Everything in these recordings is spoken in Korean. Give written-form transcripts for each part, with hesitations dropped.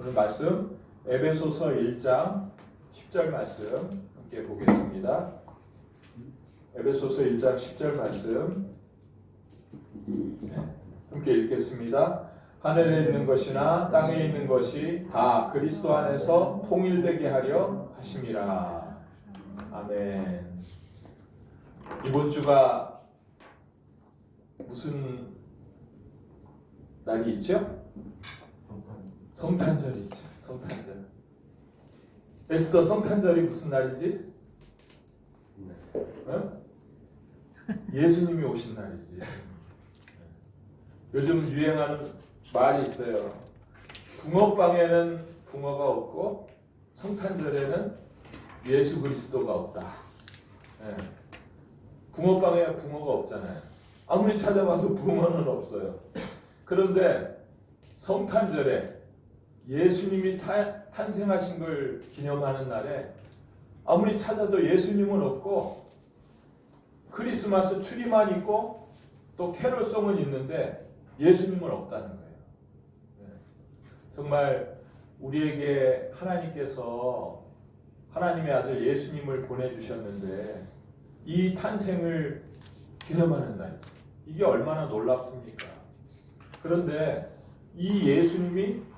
오늘 말씀 에베소서 1장 10절 말씀 함께 보겠습니다. 에베소서 1장 10절 말씀 함께 읽겠습니다. 하늘에 있는 것이나 땅에 있는 것이 다 그리스도 안에서 통일되게 하려 하심이라. 아멘. 이번 주가 무슨 날이 있죠? 성탄절이 있죠. 성탄절. 에스더, 성탄절이 무슨 날이지? 어? 예수님이 오신 날이지. 요즘 유행하는 말이 있어요. 붕어빵에는 붕어가 없고 성탄절에는 예수 그리스도가 없다. 네. 붕어빵에 붕어가 없잖아요. 아무리 찾아봐도 붕어는 없어요. 그런데 성탄절에 예수님이 탄생하신 걸 기념하는 날에 아무리 찾아도 예수님은 없고 크리스마스 트리만 있고 또 캐롤송은 있는데 예수님은 없다는 거예요. 정말 우리에게 하나님께서 하나님의 아들 예수님을 보내주셨는데 이 탄생을 기념하는 날, 이게 얼마나 놀랍습니까? 그런데 이 예수님이,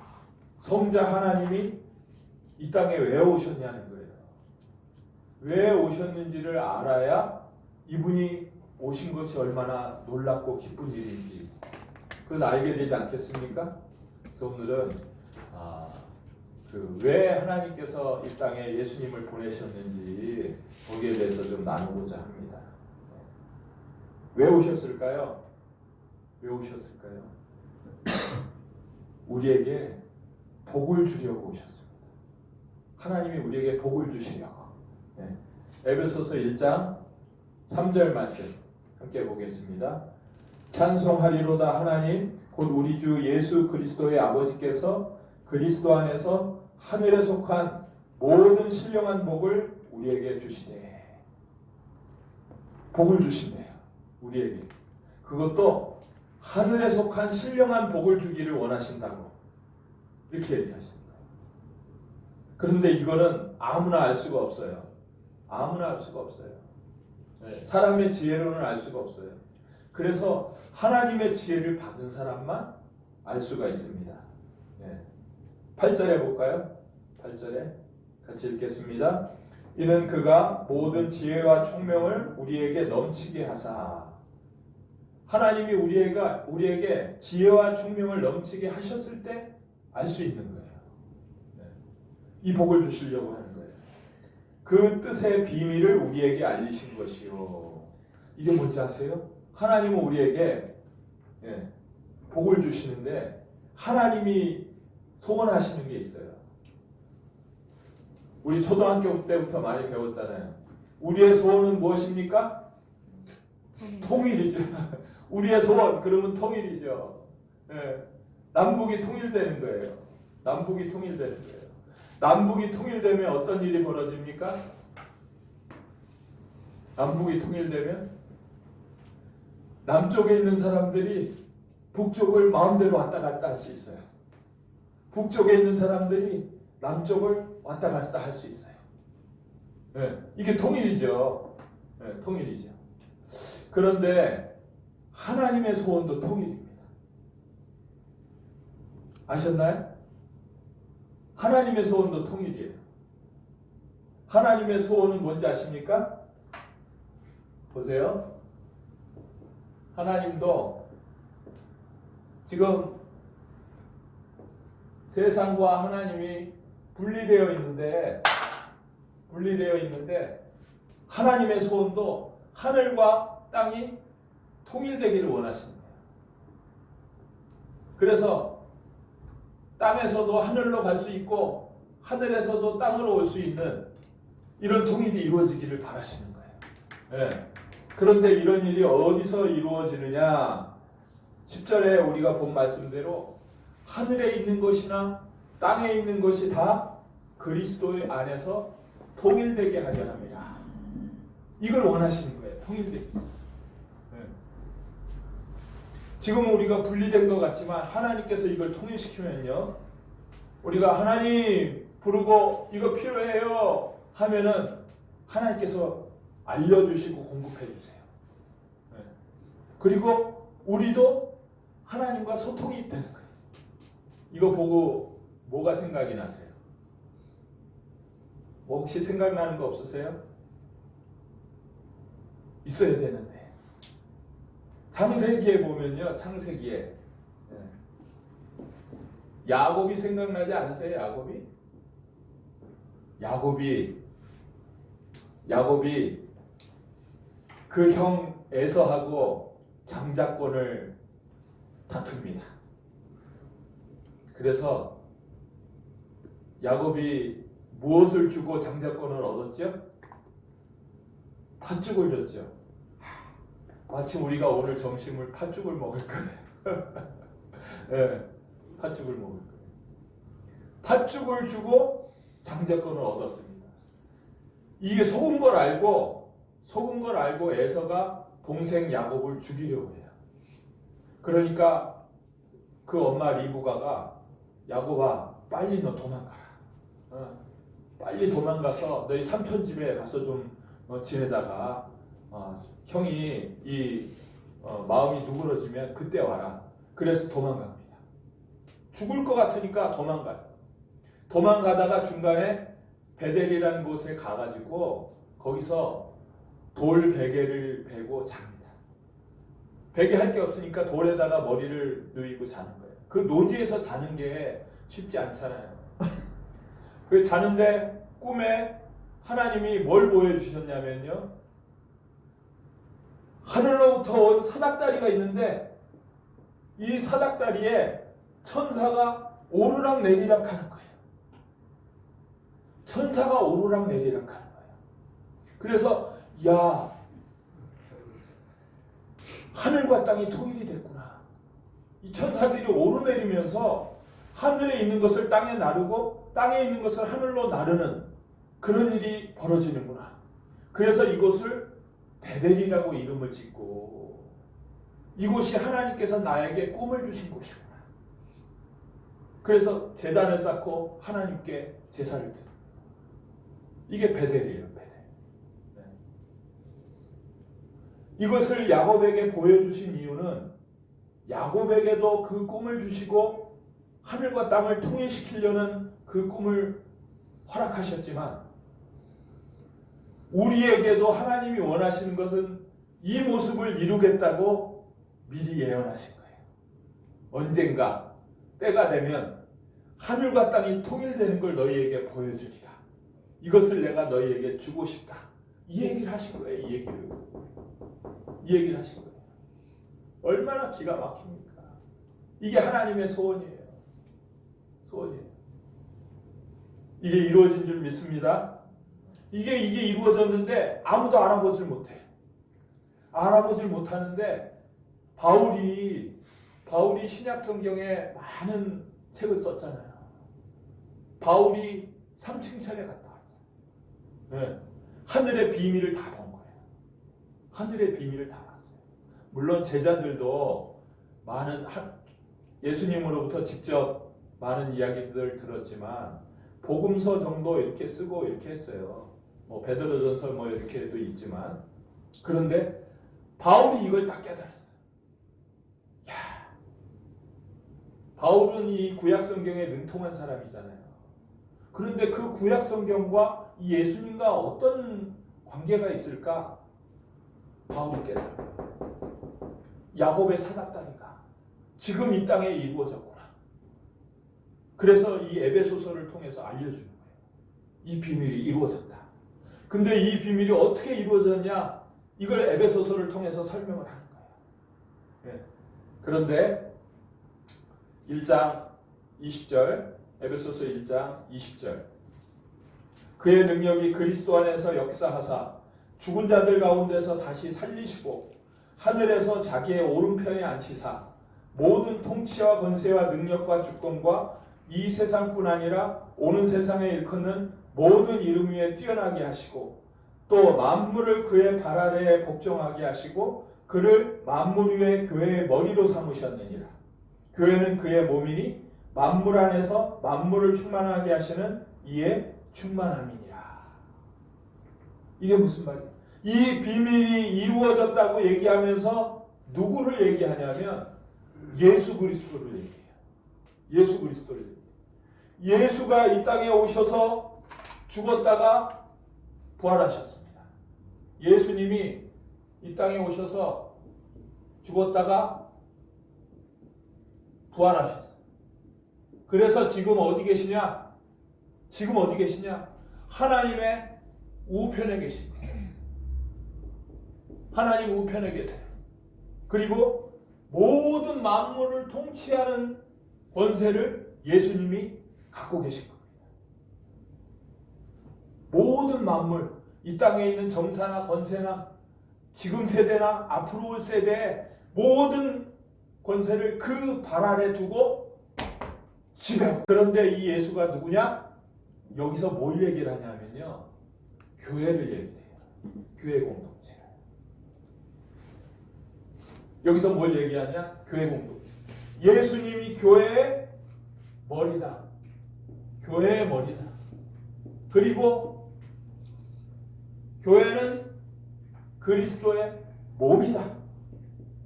성자 하나님이 이 땅에 왜 오셨냐는 거예요. 왜 오셨는지를 알아야 이분이 오신 것이 얼마나 놀랍고 기쁜 일인지 그건 알게 되지 않겠습니까? 그래서 오늘은 왜 하나님께서 이 땅에 예수님을 보내셨는지 거기에 대해서 좀 나누고자 합니다. 왜 오셨을까요? 왜 오셨을까요? 우리에게 복을 주려고 오셨습니다. 하나님이 우리에게 복을 주시려고. 네. 에베소서 1장 3절 말씀 함께 보겠습니다. 찬송하리로다 하나님 곧 우리 주 예수 그리스도의 아버지께서 그리스도 안에서 하늘에 속한 모든 신령한 복을 우리에게 주시되. 복을 주신대요. 우리에게. 그것도 하늘에 속한 신령한 복을 주기를 원하신다고 이렇게 얘기하십니다. 그런데 이거는 아무나 알 수가 없어요. 아무나 알 수가 없어요. 사람의 지혜로는 알 수가 없어요. 그래서 하나님의 지혜를 받은 사람만 알 수가 있습니다. 8절에 볼까요? 8절에 같이 읽겠습니다. 이는 그가 모든 지혜와 총명을 우리에게 넘치게 하사. 하나님이 우리에게 지혜와 총명을 넘치게 하셨을 때 알 수 있는 거예요. 이 복을 주시려고 하는 거예요. 그 뜻의 비밀을 우리에게 알리신 것이요. 이게 뭔지 아세요? 하나님은 우리에게 복을 주시는데 하나님이 소원하시는 게 있어요. 우리 초등학교 때부터 많이 배웠잖아요. 우리의 소원은 무엇입니까? 통일이죠. 우리의 소원, 그러면 통일이죠. 남북이 통일되는 거예요. 남북이 통일되는 거예요. 남북이 통일되면 어떤 일이 벌어집니까? 남북이 통일되면 남쪽에 있는 사람들이 북쪽을 마음대로 왔다 갔다 할 수 있어요. 북쪽에 있는 사람들이 남쪽을 왔다 갔다 할 수 있어요. 이게 통일이죠. 통일이죠. 그런데 하나님의 소원도 통일입니다. 아셨나요? 하나님의 소원도 통일이에요. 하나님의 소원은 뭔지 아십니까? 보세요. 하나님도 지금 세상과 하나님이 분리되어 있는데 하나님의 소원도 하늘과 땅이 통일되기를 원하십니다. 그래서 땅에서도 하늘로 갈 수 있고 하늘에서도 땅으로 올 수 있는 이런 통일이 이루어지기를 바라시는 거예요. 그런데 이런 일이 어디서 이루어지느냐? 10절에 우리가 본 말씀대로 하늘에 있는 것이나 땅에 있는 것이 다 그리스도의 안에서 통일되게 하려 합니다. 이걸 원하시는 거예요. 통일되기. 지금 우리가 분리된 것 같지만 하나님께서 이걸 통일시키면요, 우리가 하나님 부르고 이거 필요해요 하면은 하나님께서 알려주시고 공급해 주세요. 그리고 우리도 하나님과 소통이 되는 거예요. 이거 보고 뭐가 생각이 나세요? 뭐 혹시 생각나는 거 없으세요? 있어야 되는데. 창세기에 보면요. 창세기에 야곱이 생각나지 않으세요? 야곱이 그 형 에서하고 장자권을 다툽니다. 그래서 야곱이 무엇을 주고 장자권을 얻었죠? 팥죽을 줬죠. 마치 우리가 오늘 점심을 팥죽을 먹을 거예요. 네, 팥죽을 먹을 거예요. 팥죽을 주고 장자권을 얻었습니다. 이게 속은 걸 알고 에서가 동생 야곱을 죽이려고 해요. 그러니까 그 엄마 리브가가 야곱아 빨리 너 도망가라. 빨리 도망가서 너희 삼촌 집에 가서 좀 지내다가 형이 마음이 누그러지면 그때 와라. 그래서 도망갑니다. 죽을 것 같으니까 도망가요. 도망가다가 중간에 베델이라는 곳에 가가지고 거기서 돌 베개를 베고 잡니다. 베개 할 게 없으니까 돌에다가 머리를 누이고 자는 거예요. 그 노지에서 자는 게 쉽지 않잖아요. 그 자는데 꿈에 하나님이 뭘 보여주셨냐면요. 하늘로부터 온 사닥다리가 있는데 이 사닥다리에 천사가 오르락 내리락 하는 거예요. 천사가 오르락 내리락 하는 거예요. 그래서 야, 하늘과 땅이 통일이 됐구나. 이 천사들이 오르내리면서 하늘에 있는 것을 땅에 나르고 땅에 있는 것을 하늘로 나르는 그런 일이 벌어지는구나. 그래서 이곳을 베델이라고 이름을 짓고 이곳이 하나님께서 나에게 꿈을 주신 곳이구나. 그래서 제단을 쌓고 하나님께 제사를 드립니다. 이게 베델이에요. 베델. 네. 이것을 야곱에게 보여주신 이유는 야곱에게도 그 꿈을 주시고 하늘과 땅을 통일시키려는 그 꿈을 허락하셨지만 우리에게도 하나님이 원하시는 것은 이 모습을 이루겠다고 미리 예언하신 거예요. 언젠가 때가 되면 하늘과 땅이 통일되는 걸 너희에게 보여주리라. 이것을 내가 너희에게 주고 싶다. 이 얘기를 하신 거예요. 이 얘기를 하신 거예요. 얼마나 기가 막힙니까? 이게 하나님의 소원이에요. 이게 이루어진 줄 믿습니다. 이게 이루어졌는데 아무도 알아보질 못해. 알아보질 못하는데 바울이 신약 성경에 많은 책을 썼잖아요. 바울이 3층천에 갔다 왔어요. 네. 하늘의 비밀을 다 본 거예요. 하늘의 비밀을 다 봤어요. 물론 제자들도 예수님으로부터 직접 많은 이야기들을 들었지만 복음서 정도 이렇게 쓰고 이렇게 했어요. 뭐 베드로전서 뭐 이렇게도 있지만 그런데 바울이 이걸 딱 깨달았어요. 야, 바울은 이 구약 성경에 능통한 사람이잖아요. 그런데 그 구약 성경과 이 예수님과 어떤 관계가 있을까? 바울이 깨달아요. 야곱의 사닥다리가 지금 이 땅에 이루어졌구나. 그래서 이 에베소서를 통해서 알려주는 거예요. 이 비밀이 이루어졌다. 근데 이 비밀이 어떻게 이루어졌냐? 이걸 에베소서를 통해서 설명을 하는 거예요. 네. 그런데 1장 20절, 에베소서 1장 20절. 그의 능력이 그리스도 안에서 역사하사 죽은 자들 가운데서 다시 살리시고 하늘에서 자기의 오른편에 앉히사 모든 통치와 권세와 능력과 주권과 이 세상뿐 아니라 오는 세상에 일컫는 모든 이름 위에 뛰어나게 하시고 또 만물을 그의 발 아래에 복종하게 하시고 그를 만물 위에 교회의 머리로 삼으셨느니라. 교회는 그의 몸이니 만물 안에서 만물을 충만하게 하시는 이의 충만함이니라. 이게 무슨 말이야? 이 비밀이 이루어졌다고 얘기하면서 누구를 얘기하냐면 예수 그리스도를 얘기해요. 예수 그리스도를 얘기해요. 예수가 이 땅에 오셔서 죽었다가 부활하셨습니다. 예수님이 이 땅에 오셔서 죽었다가 부활하셨어요. 그래서 지금 어디 계시냐? 지금 어디 계시냐? 하나님의 우편에 계신 거예요. 하나님 우편에 계세요. 그리고 모든 만물을 통치하는 권세를 예수님이 갖고 계신 겁니다. 모든 만물, 이 땅에 있는 정사나 권세나 지금 세대나 앞으로 올 세대의 모든 권세를 그 발 아래 두고 지배하고. 그런데 이 예수가 누구냐? 여기서 뭘 얘기를 하냐면요, 교회를 얘기해요. 교회 공동체. 여기서 뭘 얘기하냐? 교회 공동체. 예수님이 교회의 머리다. 교회의 머리다. 그리고 교회는 그리스도의 몸이다.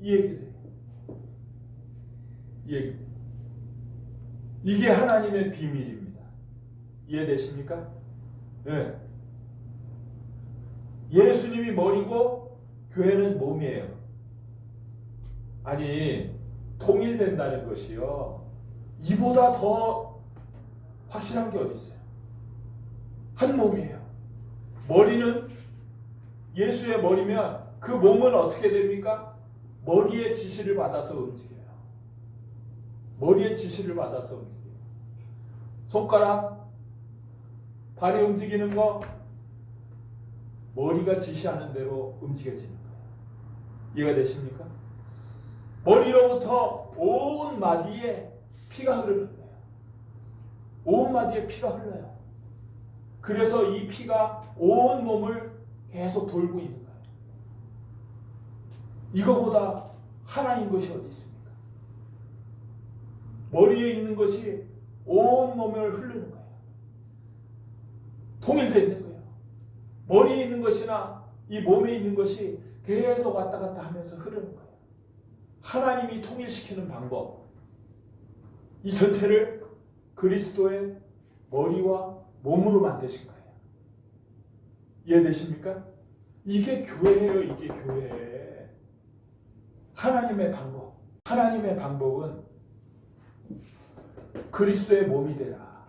이 얘기를 해요. 이 얘기. 이게 하나님의 비밀입니다. 이해되십니까? 네. 예수님이 머리고 교회는 몸이에요. 아니, 통일된다는 것이요, 이보다 더 확실한 게 어디 있어요? 한 몸이에요. 머리는 예수의 머리면 그 몸은 어떻게 됩니까? 머리의 지시를 받아서 움직여요. 머리의 지시를 받아서 움직여요. 손가락, 발이 움직이는 거 머리가 지시하는 대로 움직여지는 거예요. 이해가 되십니까? 머리로부터 온 마디에 피가 흐르는 거예요. 온 마디에 피가 흘러요. 그래서 이 피가 온 몸을 계속 돌고 있는 거예요. 이거보다 하나인 것이 어디 있습니까? 머리에 있는 것이 온 몸을 흐르는 거예요. 통일되어 있는 거예요. 머리에 있는 것이나 이 몸에 있는 것이 계속 왔다 갔다 하면서 흐르는 거예요. 하나님이 통일시키는 방법, 이 전체를 그리스도의 머리와 몸으로 만드신 거예요. 이해되십니까? 이게 교회예요. 이게 교회. 하나님의 방법. 하나님의 방법은 그리스도의 몸이 되라.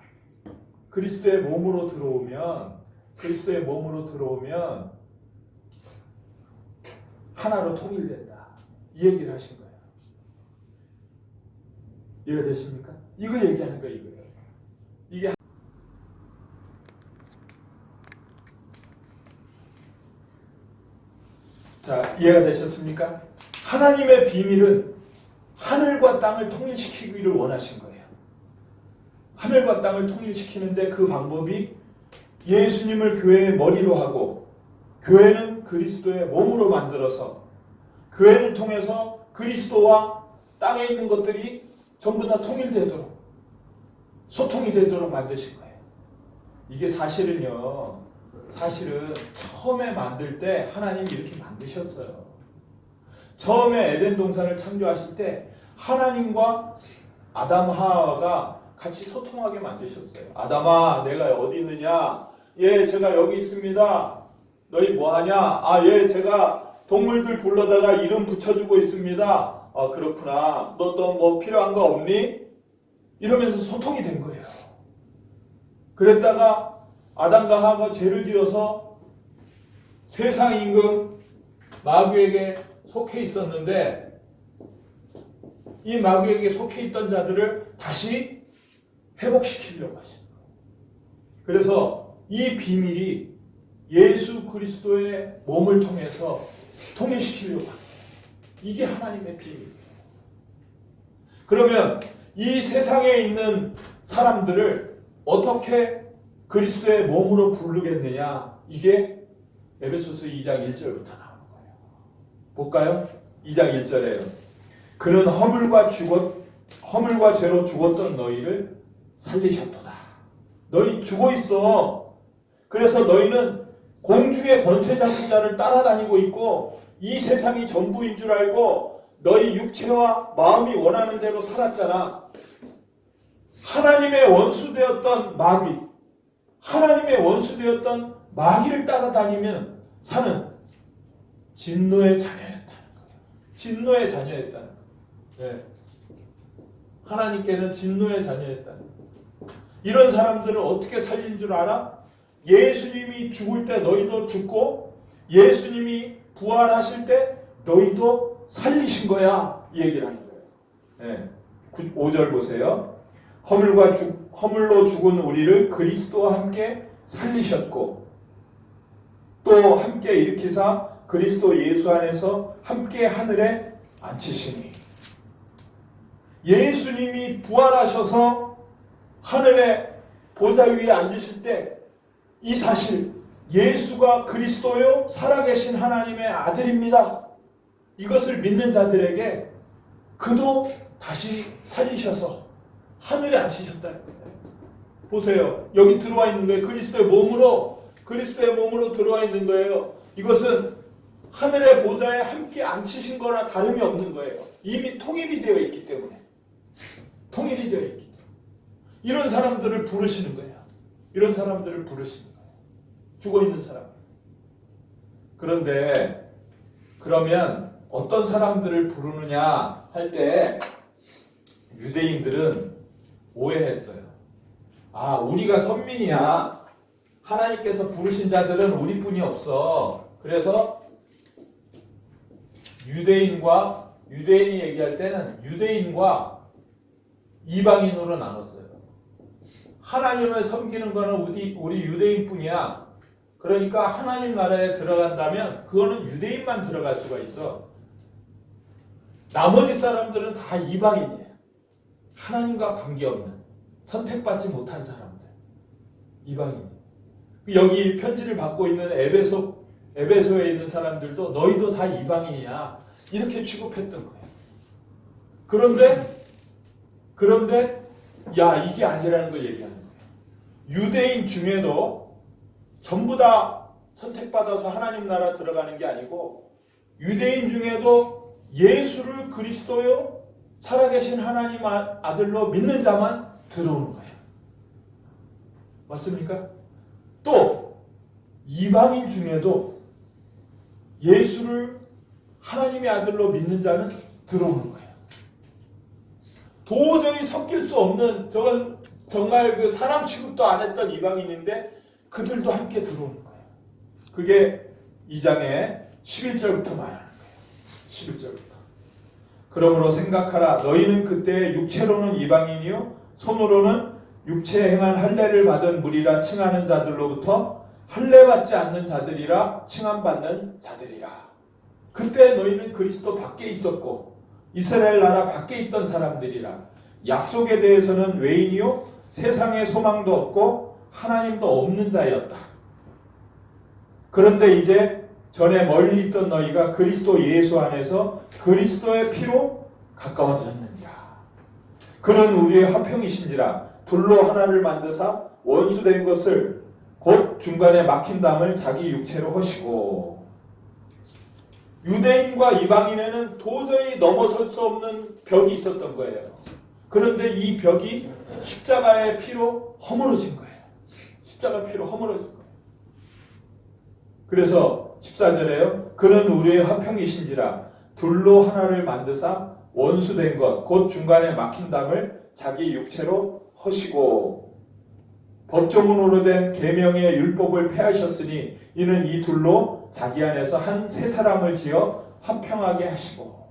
그리스도의 몸으로 들어오면, 그리스도의 몸으로 들어오면 하나로 통일된다. 이 얘기를 하신 거예요. 이해가 되십니까? 이거 얘기하는 거예요. 이거예요. 이게 자, 이해가 되셨습니까? 하나님의 비밀은 하늘과 땅을 통일시키기를 원하신 거예요. 하늘과 땅을 통일시키는데 그 방법이 예수님을 교회의 머리로 하고 교회는 그리스도의 몸으로 만들어서 교회를 통해서 그리스도와 땅에 있는 것들이 전부 다 통일되도록, 소통이 되도록 만드신 거예요. 이게 사실은 처음에 만들 때 하나님이 이렇게 만드셨어요. 처음에 에덴 동산을 창조하실 때 하나님과 아담 하와가 같이 소통하게 만드셨어요. 아담아, 내가 어디 있느냐? 예, 제가 여기 있습니다. 너희 뭐하냐? 아, 예, 제가 동물들 불러다가 이름 붙여주고 있습니다. 아, 그렇구나. 너 또 뭐 필요한 거 없니? 이러면서 소통이 된 거예요. 그랬다가 아담과 하와가 죄를 지어서 세상 임금 마귀에게 속해 있었는데 이 마귀에게 속해 있던 자들을 다시 회복시키려고 하시는 거예요. 그래서 이 비밀이 예수 그리스도의 몸을 통해서 통일시키려고 합니다. 이게 하나님의 비밀이에요. 그러면 이 세상에 있는 사람들을 어떻게 그리스도의 몸으로 부르겠느냐? 이게 에베소서 2장 1절부터 나오는 거예요. 볼까요? 2장 1절에요. 그는 허물과 허물과 죄로 죽었던 너희를 살리셨도다. 너희 죽어 있어. 그래서 너희는 공중의 권세 잡은 자를 따라다니고 있고 이 세상이 전부인 줄 알고 너희 육체와 마음이 원하는 대로 살았잖아. 하나님의 원수되었던 마귀, 하나님의 원수되었던 마귀를 따라다니면 사는 진노의 자녀였다는 거예요. 진노의 자녀였다는 거예요. 네. 하나님께는 진노의 자녀였다는 거예요. 이런 사람들을 어떻게 살린 줄 알아? 예수님이 죽을 때 너희도 죽고 예수님이 부활하실 때 너희도 살리신 거야. 이 얘기를 하는 거예요. 네. 5절 보세요. 허물로 죽은 우리를 그리스도와 함께 살리셨고 또 함께 일으키사 그리스도 예수 안에서 함께 하늘에 앉히시니. 예수님이 부활하셔서 하늘의 보좌 위에 앉으실 때 이 사실 예수가 그리스도요 살아계신 하나님의 아들입니다. 이것을 믿는 자들에게 그도 다시 살리셔서 하늘에 앉히셨다는 거예요. 보세요. 여기 들어와 있는 거예요. 그리스도의 몸으로 들어와 있는 거예요. 이것은 하늘의 보좌에 함께 앉히신 거나 다름이 없는 거예요. 이미 통일이 되어 있기 때문에. 통일이 되어 있기 때문에. 이런 사람들을 부르시는 거예요. 이런 사람들을 부르시는 거예요. 죽어 있는 사람. 그런데 그러면 어떤 사람들을 부르느냐 할 때 유대인들은 오해했어요. 아, 우리가 선민이야. 하나님께서 부르신 자들은 우리뿐이 없어. 그래서 유대인이 얘기할 때는 유대인과 이방인으로 나눴어요. 하나님을 섬기는 거는 우리 유대인뿐이야. 그러니까 하나님 나라에 들어간다면 그거는 유대인만 들어갈 수가 있어. 나머지 사람들은 다 이방인이에요. 하나님과 관계없는 선택받지 못한 사람들. 이방인. 여기 편지를 받고 있는 에베소에 있는 사람들도 너희도 다 이방인이야. 이렇게 취급했던 거예요. 그런데 야, 이게 아니라는 걸 얘기하는 거예요. 유대인 중에도 전부 다 선택받아서 하나님 나라 들어가는 게 아니고 유대인 중에도 예수를 그리스도요 살아계신 하나님 아들로 믿는 자만 들어오는 거예요. 맞습니까? 또 이방인 중에도 예수를 하나님의 아들로 믿는 자는 들어오는 거예요. 도저히 섞일 수 없는 저건 정말 그 사람 취급도 안 했던 이방인인데 그들도 함께 들어오는 거예요. 그게 2장의 11절부터 말하는 거예요. 11절부터. 그러므로 생각하라. 너희는 그때 육체로는 이방인이요 손으로는 육체에 행한 할례를 받은 무리라 칭하는 자들로부터 할례받지 않는 자들이라 칭함받는 자들이라. 그때 너희는 그리스도 밖에 있었고 이스라엘 나라 밖에 있던 사람들이라. 약속에 대해서는 외인이요 세상에 소망도 없고 하나님도 없는 자였다. 그런데 이제 전에 멀리 있던 너희가 그리스도 예수 안에서 그리스도의 피로 가까워졌느니라. 그는 우리의 화평이신지라 둘로 하나를 만드사 원수된 것을 곧 중간에 막힌 담을 자기 육체로 허시고. 유대인과 이방인에는 도저히 넘어설 수 없는 벽이 있었던 거예요. 그런데 이 벽이 십자가의 피로 허물어진 거예요. 십자가 피로 허물어진 거예요. 그래서 14절에요. 그는 우리의 화평이신지라 둘로 하나를 만드사 원수된 것 곧 중간에 막힌 담을 자기 육체로 허시고. 법조문으로 된 계명의 율법을 폐하셨으니 이는 이 둘로 자기 안에서 한 새 사람을 지어 화평하게 하시고.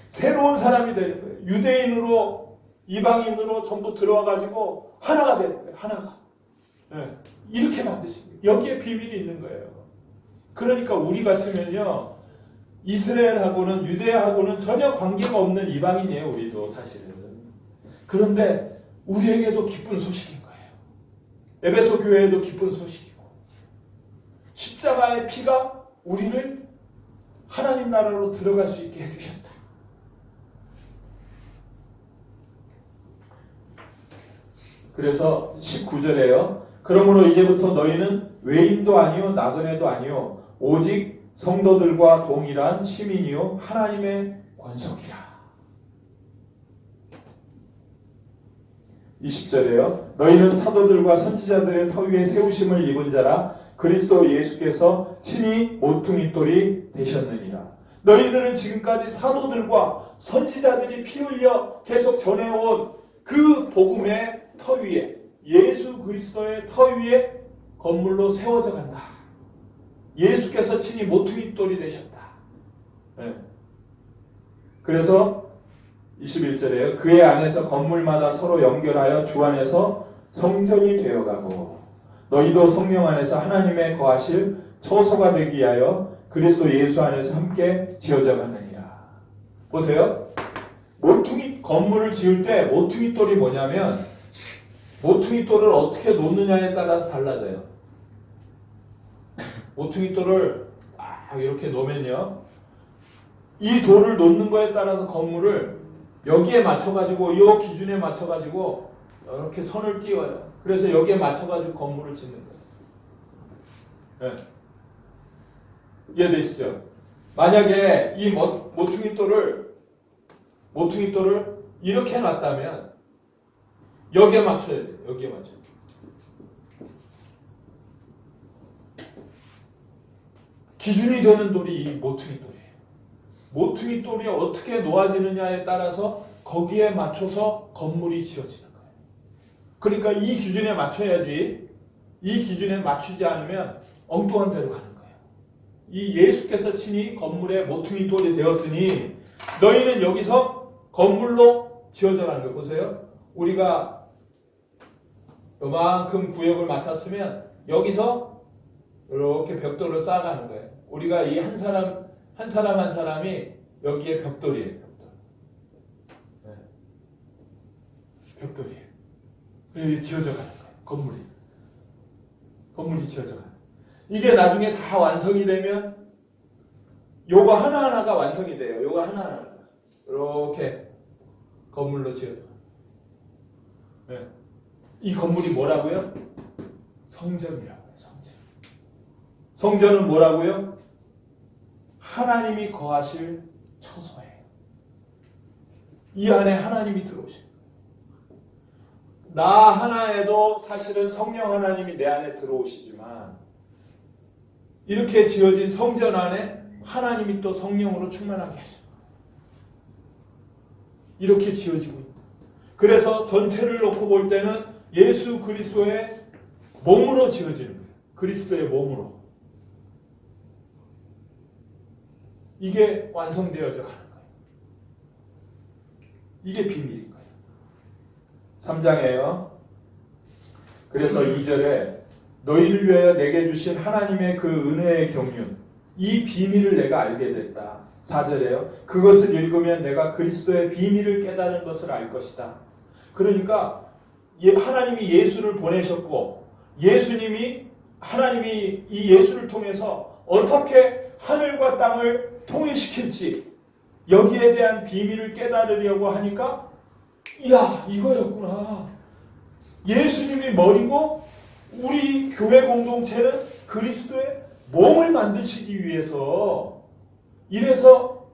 새로운 사람이 되는 거예요. 유대인으로 이방인으로 전부 들어와가지고 하나가 되는 거예요. 하나가. 네. 이렇게 만드신 거예요. 여기에 비밀이 있는 거예요. 그러니까 우리 같으면요 이스라엘하고는 유대하고는 전혀 관계가 없는 이방인이에요. 우리도 사실은. 그런데 우리에게도 기쁜 소식인 거예요. 에베소 교회에도 기쁜 소식이고 십자가의 피가 우리를 하나님 나라로 들어갈 수 있게 해주셨다. 그래서 19절에요. 그러므로 이제부터 너희는 외인도 아니요 나그네도 아니요 오직 성도들과 동일한 시민이요 하나님의 권속이라. 20절에요. 너희는 사도들과 선지자들의 터 위에 세우심을 입은 자라 그리스도 예수께서 친히 모퉁이돌이 되셨느니라. 너희들은 지금까지 사도들과 선지자들이 피 흘려 계속 전해온 그 복음의 터 위에, 예수 그리스도의 터 위에 건물로 세워져 간다. 예수께서 친히 모퉁이돌이 되셨다. 네. 그래서 21절에요. 그의 안에서 건물마다 서로 연결하여 주 안에서 성전이 되어가고 너희도 성령 안에서 하나님의 거하실 처소가 되기 위하여 그리스도 예수 안에서 함께 지어져 가느니라. 보세요. 건물을 지을 때 모퉁이돌이 뭐냐면 모퉁이돌을 어떻게 놓느냐에 따라서 달라져요. 모퉁이돌을 이렇게 놓으면요. 이 돌을 놓는 거에 따라서 건물을 여기에 맞춰가지고 이 기준에 맞춰가지고 이렇게 선을 띄워요. 그래서 여기에 맞춰가지고 건물을 짓는 거예요. 네. 이해되시죠? 만약에 이 모퉁이돌을 이렇게 놨다면 여기에 맞춰야 돼요. 여기에 맞춰. 기준이 되는 돌이 이 모퉁이돌이에요. 모퉁이돌이 어떻게 놓아지느냐에 따라서 거기에 맞춰서 건물이 지어지는 거예요. 그러니까 이 기준에 맞춰야지, 이 기준에 맞추지 않으면 엉뚱한 데로 가는 거예요. 이 예수께서 친히 건물의 모퉁이돌이 되었으니 너희는 여기서 건물로 지어져라는 거예요. 보세요. 우리가 요만큼 구역을 맡았으면 여기서 이렇게 벽돌을 쌓아가는 거예요. 우리가 이 한 사람이 여기에 벽돌이에요. 벽돌이에요. 그리고 지어져 가는 거예요. 건물이 지어져 가는 거예요. 이게 나중에 다 완성이 되면 요거 하나하나가 완성이 돼요. 요거 하나하나가 이렇게 건물로 지어져 가는 거예요. 이 건물이 뭐라고요? 성전이라고요. 성전은 뭐라고요? 하나님이 거하실 처소예요. 이 안에 하나님이 들어오신 거예요. 나 하나에도 사실은 성령 하나님이 내 안에 들어오시지만 이렇게 지어진 성전 안에 하나님이 또 성령으로 충만하게 하셔요. 이렇게 지어지고 있다. 그래서 전체를 놓고 볼 때는 예수 그리스도의 몸으로 지어지는 거예요. 그리스도의 몸으로. 이게 완성되어져 가는 거예요. 이게 비밀인 거예요. 3장에요. 그래서 2절에 너희를 위하여 내게 주신 하나님의 그 은혜의 경륜, 이 비밀을 내가 알게 됐다. 4절에요. 그것을 읽으면 내가 그리스도의 비밀을 깨달은 것을 알 것이다. 그러니까 하나님이 예수를 보내셨고 하나님이 이 예수를 통해서 어떻게 하늘과 땅을 통일시킬지 여기에 대한 비밀을 깨달으려고 하니까 이야 이거였구나. 예수님이 머리고 우리 교회 공동체는 그리스도의 몸을 만드시기 위해서 이래서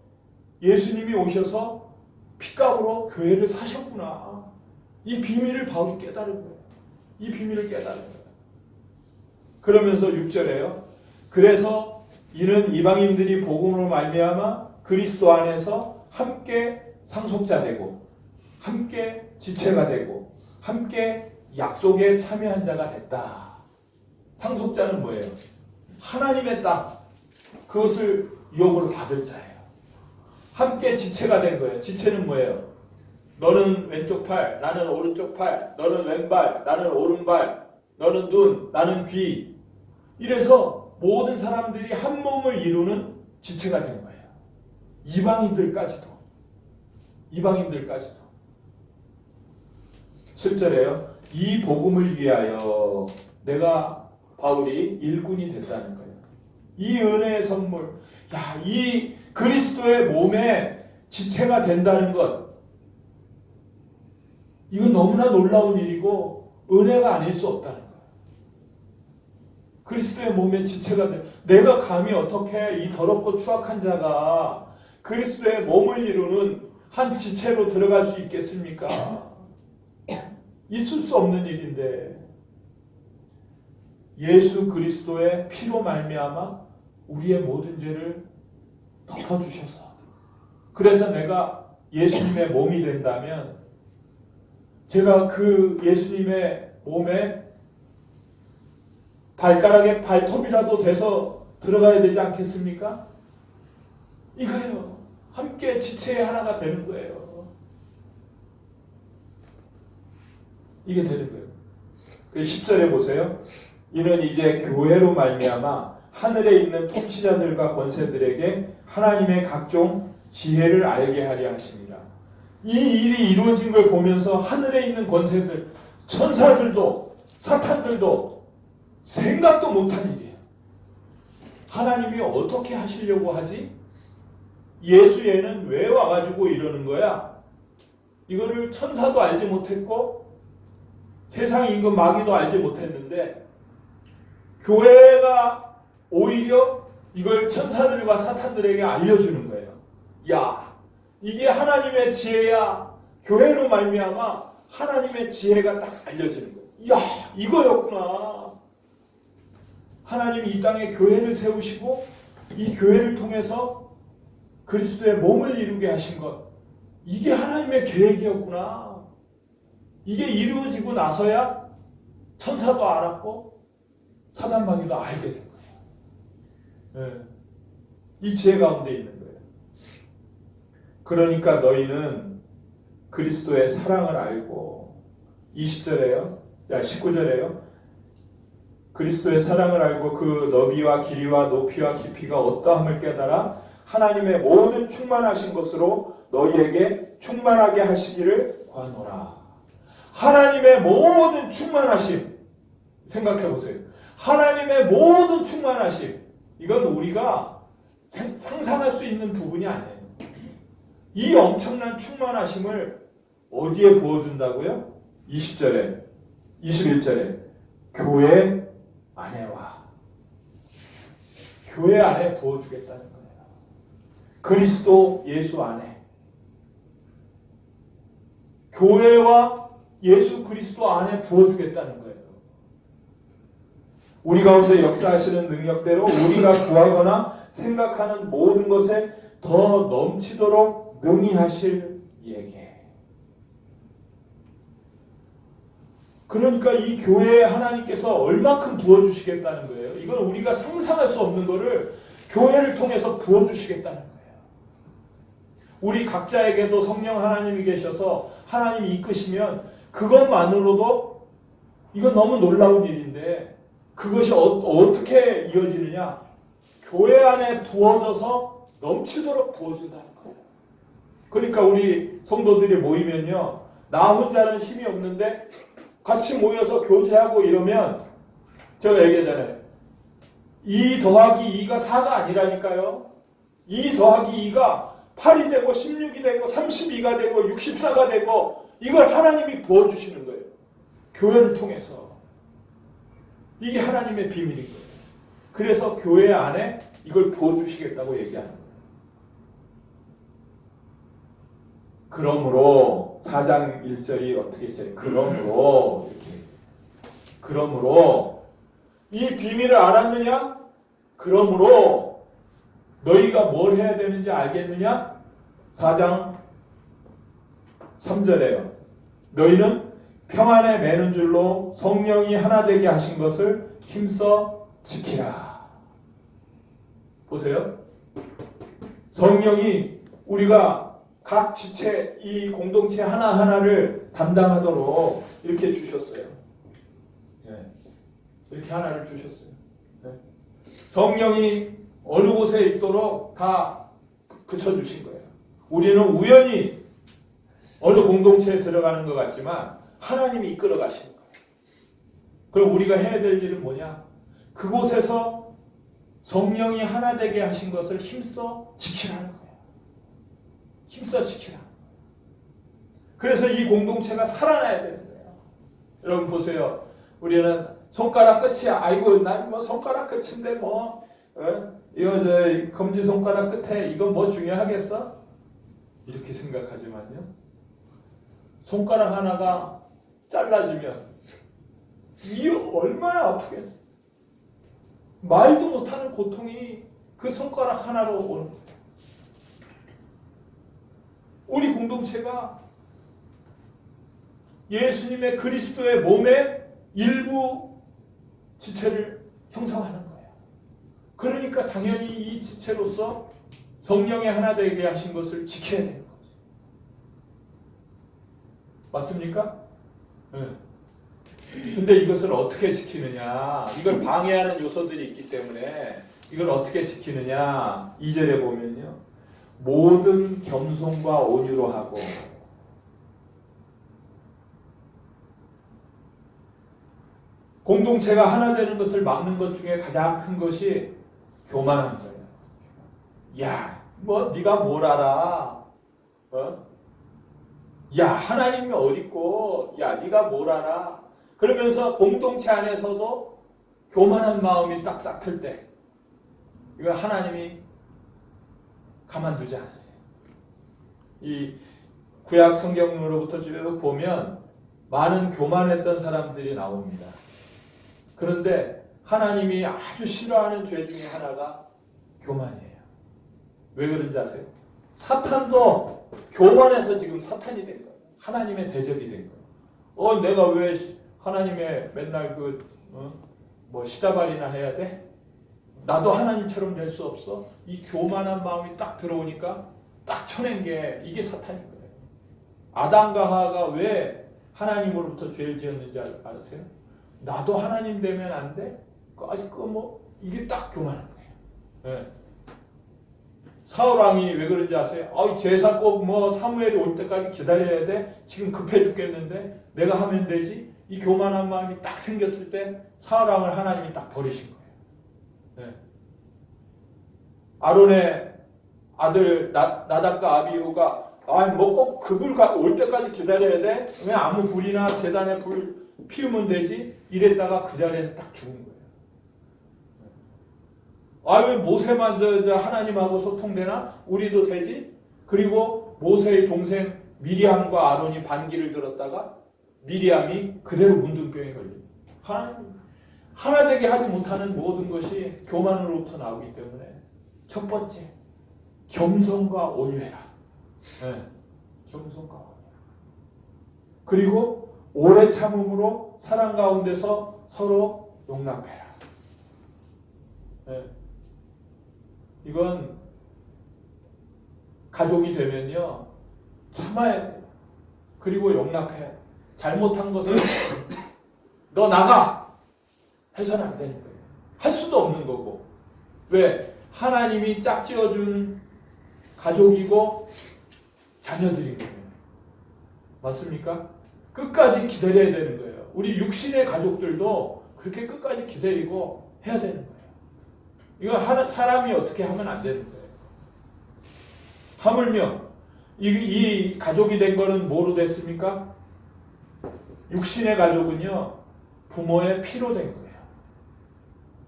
예수님이 오셔서 핏값으로 교회를 사셨구나. 이 비밀을 바울이 깨달은 거예요. 이 비밀을 깨달은 거예요. 그러면서 6절에요. 그래서 이는 이방인들이 복음으로 말미암아 그리스도 안에서 함께 상속자 되고 함께 지체가 되고 함께 약속에 참여한 자가 됐다. 상속자는 뭐예요? 하나님의 땅, 그것을 유업으로 받을 자예요. 함께 지체가 된 거예요. 지체는 뭐예요? 너는 왼쪽 팔, 나는 오른쪽 팔, 너는 왼발, 나는 오른발, 너는 눈, 나는 귀. 이래서 모든 사람들이 한 몸을 이루는 지체가 된 거예요. 이방인들까지도. 7절에요. 이 복음을 위하여 내가 바울이 일꾼이 됐다는 거예요. 이 은혜의 선물, 이 그리스도의 몸에 지체가 된다는 것, 이건 너무나 놀라운 일이고 은혜가 아닐 수 없다는 거예요. 그리스도의 몸의 지체가 돼. 내가 감히 어떻게 이 더럽고 추악한 자가 그리스도의 몸을 이루는 한 지체로 들어갈 수 있겠습니까? 있을 수 없는 일인데 예수 그리스도의 피로 말미암아 우리의 모든 죄를 덮어주셔서 그래서 내가 예수님의 몸이 된다면 제가 그 예수님의 몸에 발가락에 발톱이라도 돼서 들어가야 되지 않겠습니까? 이거예요. 함께 지체의 하나가 되는 거예요. 이게 되는 거예요. 그 10절에 보세요. 이는 이제 교회로 말미암아 하늘에 있는 통치자들과 권세들에게 하나님의 각종 지혜를 알게 하려 하십니다. 이 일이 이루어진 걸 보면서 하늘에 있는 권세들, 천사들도 사탄들도 생각도 못한 일이에요. 하나님이 어떻게 하시려고 하지? 예수에는 왜 와가지고 이러는 거야? 이거를 천사도 알지 못했고 세상 임금 마귀도 알지 못했는데 교회가 오히려 이걸 천사들과 사탄들에게 알려주는 거예요. 야, 이게 하나님의 지혜야. 교회로 말미암아 하나님의 지혜가 딱 알려지는 거예요. 야, 이거였구나. 하나님이 이 땅에 교회를 세우시고 이 교회를 통해서 그리스도의 몸을 이루게 하신 것. 이게 하나님의 계획이었구나. 이게 이루어지고 나서야 천사도 알았고 사단마귀도 알게 된 거예요. 네. 이 지혜 가운데 있는 거예요. 그러니까 너희는 그리스도의 사랑을 알고 20절에요. 19절에요. 그리스도의 사랑을 알고 그 너비와 길이와 높이와 깊이가 어떠함을 깨달아 하나님의 모든 충만하신 것으로 너희에게 충만하게 하시기를 구하노라. 하나님의 모든 충만하심 생각해 보세요. 하나님의 모든 충만하심 이건 우리가 상상할 수 있는 부분이 아니에요. 이 엄청난 충만하심을 어디에 부어준다고요? 20절에 21절에 교회 안에와 교회 안에 부어주겠다는 거예요. 그리스도 예수 안에 교회와 예수 그리스도 안에 부어주겠다는 거예요. 우리 가운데 역사하시는 능력대로 우리가 구하거나 생각하는 모든 것에 더 넘치도록 능히 하실 이에게. 그러니까 이 교회에 하나님께서 얼마큼 부어주시겠다는 거예요. 이건 우리가 상상할 수 없는 거를 교회를 통해서 부어주시겠다는 거예요. 우리 각자에게도 성령 하나님이 계셔서 하나님이 이끄시면 그것만으로도 이건 너무 놀라운 일인데 그것이 어떻게 이어지느냐? 교회 안에 부어져서 넘치도록 부어준다는 거예요. 그러니까 우리 성도들이 모이면요. 나 혼자는 힘이 없는데 같이 모여서 교제하고 이러면 제가 얘기하잖아요. 2 더하기 2가 4가 아니라니까요. 2 더하기 2가 8이 되고 16이 되고 32가 되고 64가 되고 이걸 하나님이 부어주시는 거예요. 교회를 통해서. 이게 하나님의 비밀인 거예요. 그래서 교회 안에 이걸 부어주시겠다고 얘기하는 거예요. 그러므로 4장 1절이 어떻게 있어요? 그러므로 이렇게. 그러므로 이 비밀을 알았느냐? 그러므로 너희가 뭘 해야 되는지 알겠느냐? 4장 3절에요. 너희는 평안에 매는 줄로 성령이 하나 되게 하신 것을 힘써 지키라. 보세요. 성령이 우리가 각 지체 이 공동체 하나하나를 담당하도록 이렇게 주셨어요. 네. 이렇게 하나를 주셨어요. 네. 성령이 어느 곳에 있도록 다 붙여주신 거예요. 우리는 우연히 어느 공동체에 들어가는 것 같지만 하나님이 이끌어 가시는 거예요. 그럼 우리가 해야 될 일은 뭐냐? 그곳에서 성령이 하나 되게 하신 것을 힘써 지키라는 거예요. 힘써 지키라. 그래서 이 공동체가 살아나야 되는 거예요. 여러분 보세요. 우리는 손가락 끝이야. 아이고 난 뭐 손가락 끝인데 뭐 이거 저 검지 손가락 끝에 이건 뭐 중요하겠어? 이렇게 생각하지만요. 손가락 하나가 잘라지면 이 얼마나 아프겠어. 말도 못하는 고통이 그 손가락 하나로 오는 거예요. 우리 공동체가 예수님의 그리스도의 몸의 일부 지체를 형성하는 거예요. 그러니까 당연히 이 지체로서 성령의 하나 되게 하신 것을 지켜야 되는 거죠. 맞습니까? 네. 근데 이것을 어떻게 지키느냐? 이걸 방해하는 요소들이 있기 때문에 이걸 어떻게 지키느냐? 2절에 보면요. 모든 겸손과 온유로 하고 공동체가 하나 되는 것을 막는 것 중에 가장 큰 것이 교만한 거예요. 야, 뭐 네가 뭘 알아? 야, 하나님이 어딨고? 야, 네가 뭘 알아? 그러면서 공동체 안에서도 교만한 마음이 딱 싹틀 때 이걸 하나님이 가만두지 않으세요. 이 구약 성경으로부터 쭉 보면 많은 교만했던 사람들이 나옵니다. 그런데 하나님이 아주 싫어하는 죄 중에 하나가 교만이에요. 왜 그런지 아세요? 사탄도 교만해서 지금 사탄이 된 거예요. 하나님의 대적이 된 거예요. 내가 왜 하나님의 맨날 뭐 시다발이나 해야 돼? 나도 하나님처럼 될 수 없어? 이 교만한 마음이 딱 들어오니까 딱 쳐낸 게 이게 사탄인 거예요. 아담과 하와가 왜 하나님으로부터 죄를 지었는지 아세요? 나도 하나님 되면 안 돼? 이게 딱 교만한 거예요. 네. 사울 왕이 왜 그런지 아세요? 제사 꼭 사무엘이 올 때까지 기다려야 돼? 지금 급해 죽겠는데 내가 하면 되지? 이 교만한 마음이 딱 생겼을 때 사울 왕을 하나님이 딱 버리신 거예요. 네. 아론의 아들 나답과 아비후가 꼭 그불 올 때까지 기다려야 돼? 왜 아무 불이나 제단에 불 피우면 되지? 이랬다가 그 자리에서 딱 죽은 거예요. 왜 모세만 하나님하고 소통되나? 우리도 되지? 그리고 모세의 동생 미리암과 아론이 반기를 들었다가 미리암이 그대로 문둥병에 걸립니다. 하나 되게 하지 못하는 모든 것이 교만으로부터 나오기 때문에 첫 번째, 겸손과 온유해라. 네. 겸손과 온유. 그리고 오래 참음으로 사랑 가운데서 서로 용납해라. 네. 이건 가족이 되면요 참아야 돼요. 그리고 용납해. 잘못한 것을 너 나가 해서는 안 되는 거예요. 할 수도 없는 거고. 왜? 하나님이 짝지어준 가족이고 자녀들인 거예요. 맞습니까? 끝까지 기다려야 되는 거예요. 우리 육신의 가족들도 그렇게 끝까지 기다리고 해야 되는 거예요. 이거 사람이 어떻게 하면 안 되는 거예요. 하물며 이 가족이 된 거는 뭐로 됐습니까? 육신의 가족은요 부모의 피로 된 거예요.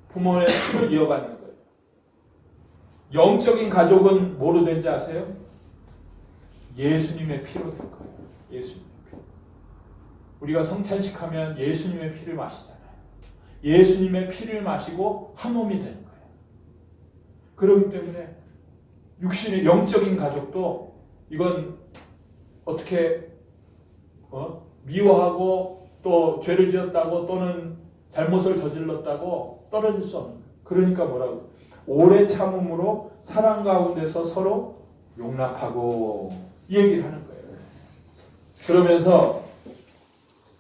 부모의 피를 이어받는 거예요. 영적인 가족은 뭐로 된지 아세요? 예수님의 피로 된 거예요. 예수님의 피. 우리가 성찬식 하면 예수님의 피를 마시잖아요. 예수님의 피를 마시고 한 몸이 되는 거예요. 그렇기 때문에 육신의 영적인 가족도 이건 어떻게 미워하고 또 죄를 지었다고 또는 잘못을 저질렀다고 떨어질 수 없는 거예요. 그러니까 뭐라고? 오래 참음으로 사랑 가운데서 서로 용납하고 이 얘기를 하는 거예요.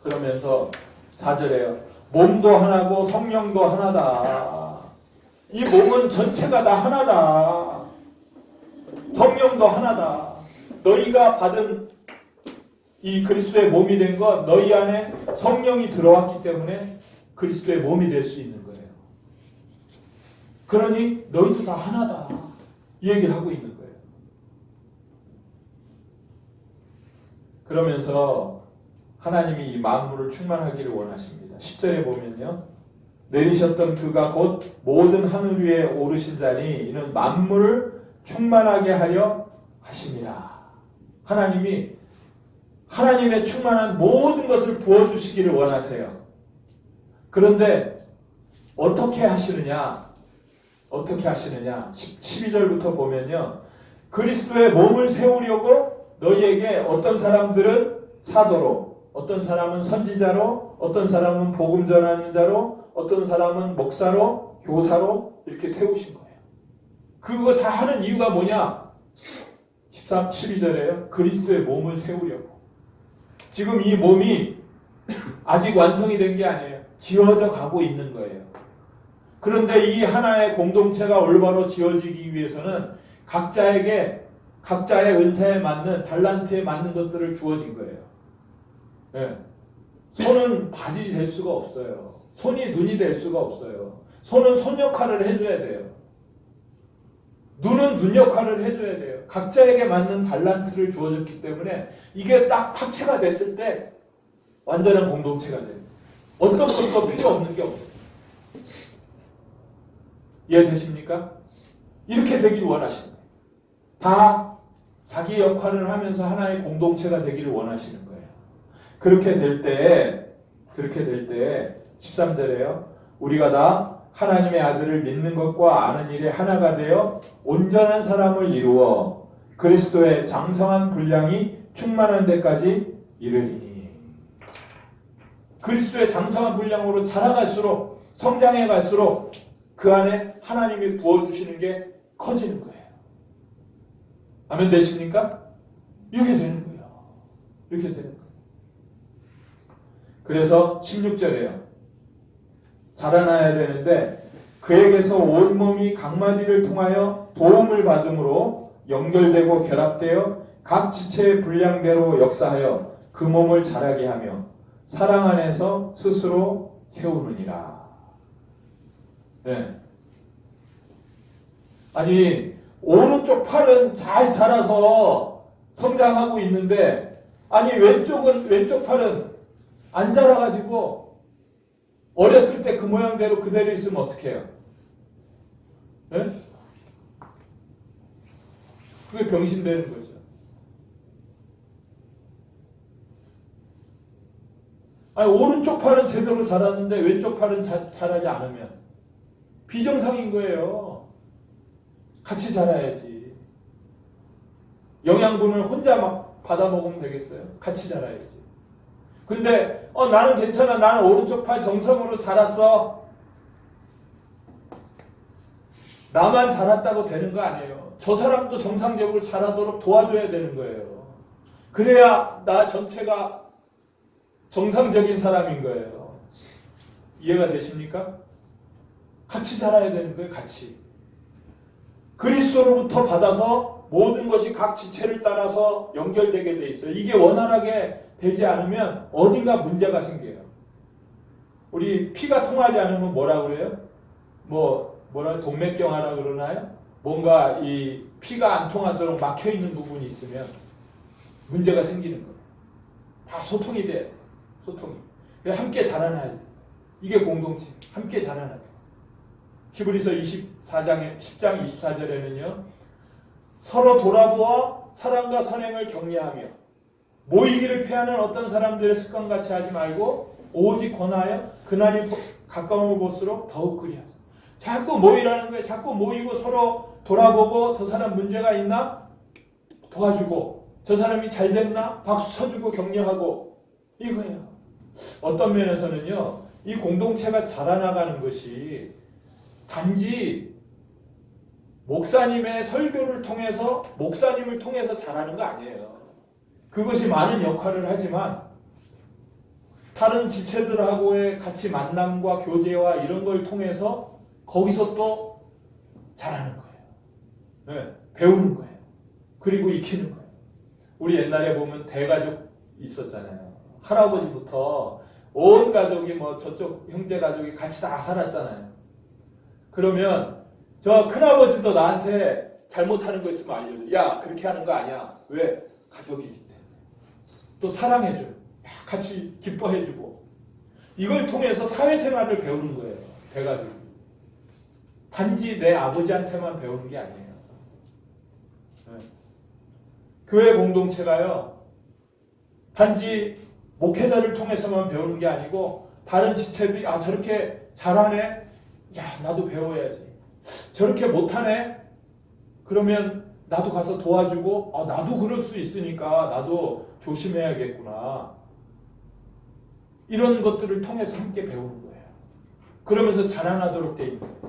그러면서 4절에요. 몸도 하나고 성령도 하나다. 이 몸은 전체가 다 하나다. 성령도 하나다. 너희가 받은 이 그리스도의 몸이 된 건 너희 안에 성령이 들어왔기 때문에 그리스도의 몸이 될 수 있는 거예요. 그러니 너희도 다 하나다. 이 얘기를 하고 있는 거예요. 그러면서 하나님이 이 만물을 충만하기를 원하십니다. 10절에 보면요. 내리셨던 그가 곧 모든 하늘 위에 오르신 자니 이는 만물을 충만하게 하려 하심이라. 하나님이 하나님의 충만한 모든 것을 부어주시기를 원하세요. 그런데 어떻게 하시느냐? 어떻게 하시느냐? 12절부터 보면요. 그리스도의 몸을 세우려고 너희에게 어떤 사람들은 사도로, 어떤 사람은 선지자로, 어떤 사람은 복음 전하는 자로, 어떤 사람은 목사로, 교사로 이렇게 세우신 거예요. 그거 다 하는 이유가 뭐냐? 12절에요. 그리스도의 몸을 세우려고. 지금 이 몸이 아직 완성이 된 게 아니에요. 지어져 가고 있는 거예요. 그런데 이 하나의 공동체가 올바로 지어지기 위해서는 각자에게 각자의 은사에 맞는 달란트에 맞는 것들을 주어진 거예요. 네. 손은 발이 될 수가 없어요. 손이 눈이 될 수가 없어요. 손은 손 역할을 해줘야 돼요. 눈은 눈 역할을 해줘야 돼요. 각자에게 맞는 달란트를 주어졌기 때문에 이게 딱 합체가 됐을 때 완전한 공동체가 돼요. 어떤 것도 필요 없는 게 없어요. 이해되십니까? 이렇게 되길 원하시는 거예요. 다 자기 역할을 하면서 하나의 공동체가 되기를 원하시는 거예요. 그렇게 될 때 13절에요. 우리가 다 하나님의 아들을 믿는 것과 아는 일에 하나가 되어 온전한 사람을 이루어 그리스도의 장성한 분량이 충만한 데까지 이르리니. 그리스도의 장성한 분량으로 자라갈수록 성장해 갈수록 그 안에 하나님이 부어주시는 게 커지는 거예요. 아멘 되십니까? 이렇게 되는 거예요. 이렇게 되는 거예요. 그래서 16절에요. 자라나야 되는데 그에게서 온몸이 각마디를 통하여 도움을 받음으로 연결되고 결합되어 각 지체의 분량대로 역사하여 그 몸을 자라게 하며 사랑 안에서 스스로 세우느니라. 네. 아니 오른쪽 팔은 잘 자라서 성장하고 있는데 아니 왼쪽 팔은 안 자라가지고 어렸을 때 그 모양대로 그대로 있으면 어떻게 해요? 네? 그게 병신되는 거죠. 아니 오른쪽 팔은 제대로 자랐는데 왼쪽 팔은 자라지 않으면 비정상인 거예요. 같이 자라야지. 영양분을 혼자 막 받아 먹으면 되겠어요? 같이 자라야지. 근데 나는 괜찮아. 나는 오른쪽 팔 정상으로 자랐어. 나만 자랐다고 되는 거 아니에요. 저 사람도 정상적으로 자라도록 도와줘야 되는 거예요. 그래야 나 전체가 정상적인 사람인 거예요. 이해가 되십니까? 같이 자라야 되는 거예요. 같이. 그리스도로부터 받아서 모든 것이 각 지체를 따라서 연결되게 돼 있어요. 이게 원활하게 되지 않으면 어딘가 문제가 생겨요. 우리 피가 통하지 않으면 뭐라 그래요? 뭐라 동맥경화라 그러나요? 뭔가 이 피가 안 통하도록 막혀 있는 부분이 있으면 문제가 생기는 거예요. 다 소통이 돼요. 소통이. 함께 자라나야 돼요. 이게 공동체. 함께 자라나야 돼요. 히브리서 10장 24절에는요. 서로 돌아보아 사랑과 선행을 격려하며 모이기를 패하는 어떤 사람들의 습관같이 하지 말고 오직 권하여 그날이 가까움을 볼수록 더욱 그리하소서. 자꾸 모이라는 거예요. 자꾸 모이고 서로 돌아보고 저 사람 문제가 있나 도와주고 저 사람이 잘 됐나 박수 쳐주고 격려하고 이거예요. 어떤 면에서는요. 이 공동체가 자라나가는 것이 단지 목사님의 설교를 통해서 목사님을 통해서 자라는 거 아니에요. 그것이 많은 역할을 하지만 다른 지체들하고의 같이 만남과 교제와 이런 걸 통해서 거기서 또 자라는 거예요. 네, 배우는 거예요. 그리고 익히는 거예요. 우리 옛날에 보면 대가족 있었잖아요. 할아버지부터 온 가족이 저쪽 형제 가족이 같이 다 살았잖아요. 그러면 저 큰아버지도 나한테 잘못하는 거 있으면 알려줘. 야 그렇게 하는 거 아니야. 왜? 가족이기 때문에. 또 사랑해줘요. 야 같이 기뻐해주고 이걸 통해서 사회생활을 배우는 거예요. 배가지고 단지 내 아버지한테만 배우는 게 아니에요. 교회 공동체가요 단지 목회자를 통해서만 배우는 게 아니고 다른 지체들이 저렇게 잘하네, 야 나도 배워야지. 저렇게 못하네, 그러면 나도 가서 도와주고 나도 그럴 수 있으니까 나도 조심해야겠구나. 이런 것들을 통해서 함께 배우는 거예요. 그러면서 자라나도록 돼 있는 거예요.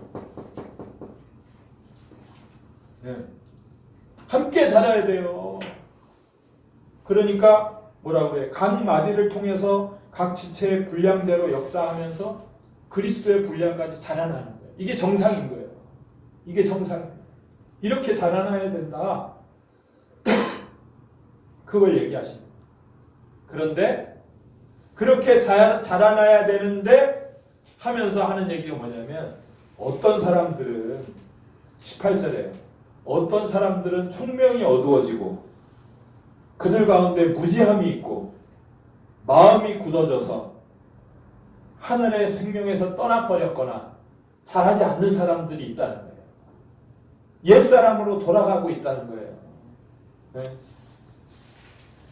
네. 함께 자라야 돼요. 그러니까 뭐라고 그래? 각 마디를 통해서 각 지체의 분량대로 역사하면서 그리스도의 분량까지 자라나는 거예요. 이게 정상인 거예요. 이게 정상이에요. 이렇게 자라나야 된다. 그걸 얘기하시는 거예요. 그런데 그렇게 자라나야 되는데 하면서 하는 얘기가 뭐냐면 어떤 사람들은 18절에 어떤 사람들은 총명이 어두워지고 그들 가운데 무지함이 있고 마음이 굳어져서 하늘의 생명에서 떠나버렸거나 잘하지 않는 사람들이 있다는 거예요. 옛사람으로 돌아가고 있다는 거예요. 네.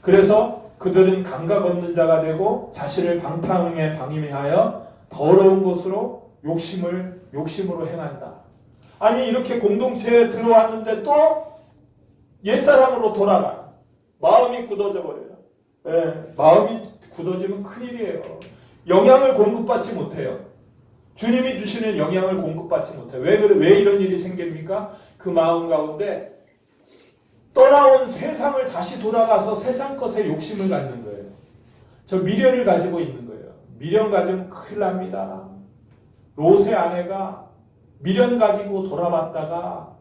그래서 그들은 감각 없는 자가 되고 자신을 방탕에 방임하여 더러운 것으로 욕심으로 행한다. 아니 이렇게 공동체에 들어왔는데 또 옛사람으로 돌아가. 마음이 굳어져 버려요. 네, 마음이 굳어지면 큰일이에요. 영향을 공급받지 못해요. 주님이 주시는 영향을 공급받지 못해요. 왜 이런 일이 생깁니까? 그 마음 가운데 떠나온 세상을 다시 돌아가서 세상 것에 욕심을 갖는 거예요. 저 미련을 가지고 있는 거예요. 미련 가지면 큰일 납니다. 롯의 아내가 미련 가지고 돌아봤다가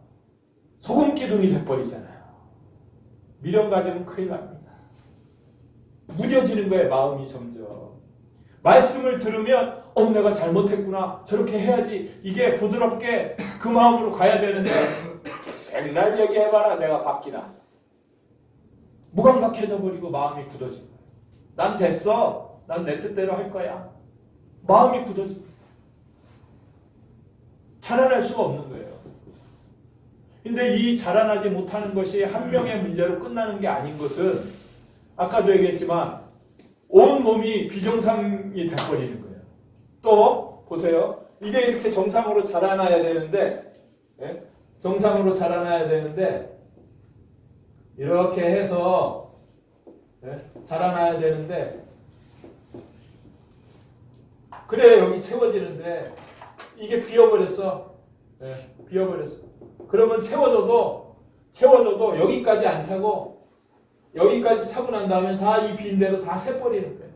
소금 기둥이 돼버리잖아요. 미련 가지면 큰일 납니다. 무뎌지는 거예요. 마음이 점점. 말씀을 들으면 내가 잘못했구나. 저렇게 해야지. 이게 부드럽게 그 마음으로 가야 되는데 백날 얘기해봐라. 내가 바뀌나. 무감각해져 버리고 마음이 굳어진 거예요. 난 됐어. 난 내 뜻대로 할 거야. 마음이 굳어진 거예요. 자라날 수가 없는 거예요. 근데 이 자라나지 못하는 것이 한 명의 문제로 끝나는 게 아닌 것은 아까도 얘기했지만 온 몸이 비정상이 돼버리는 거예요. 또 보세요. 이게 이렇게 정상으로 자라나야 되는데 정상으로 자라나야 되는데 이렇게 해서 자라나야 되는데 그래 여기 채워지는데 이게 비어버렸어. 비어버렸어. 그러면 채워줘도 여기까지 안 차고 여기까지 차고 난 다음에 다 이 빈 대로 다 새버리는 거예요.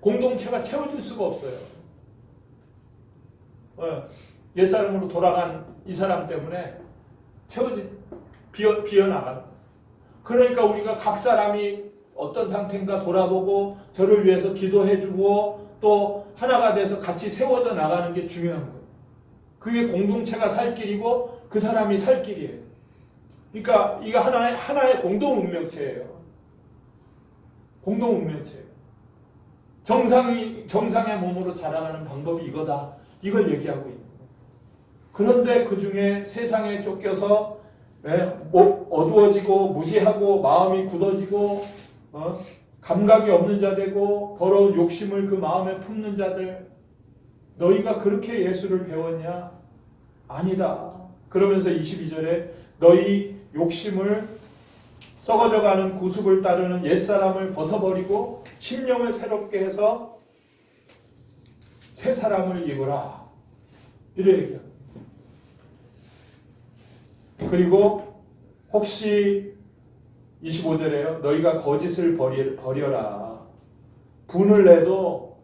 공동체가 채워질 수가 없어요. 옛사람으로 돌아간 이 사람 때문에 비어나가는. 그러니까 우리가 각 사람이 어떤 상태인가 돌아보고 저를 위해서 기도해주고 또 하나가 돼서 같이 세워져 나가는 게 중요한 거예요. 그게 공동체가 살 길이고 그 사람이 살 길이에요. 그러니까 이거 하나의 공동 운명체예요. 공동 운명체예요. 정상의 몸으로 자라가는 방법이 이거다. 이걸 얘기하고 있는 거예요. 그런데 그 중에 세상에 쫓겨서 어두워지고 무지하고 마음이 굳어지고 감각이 없는 자 되고 더러운 욕심을 그 마음에 품는 자들, 너희가 그렇게 예수를 배웠냐? 아니다. 그러면서 22절에 너희 욕심을 썩어져가는 구습을 따르는 옛사람을 벗어버리고 심령을 새롭게 해서 새 사람을 입으라. 이래 얘기합니다. 그리고 혹시 25절에요. 너희가 거짓을 버려라. 분을 내도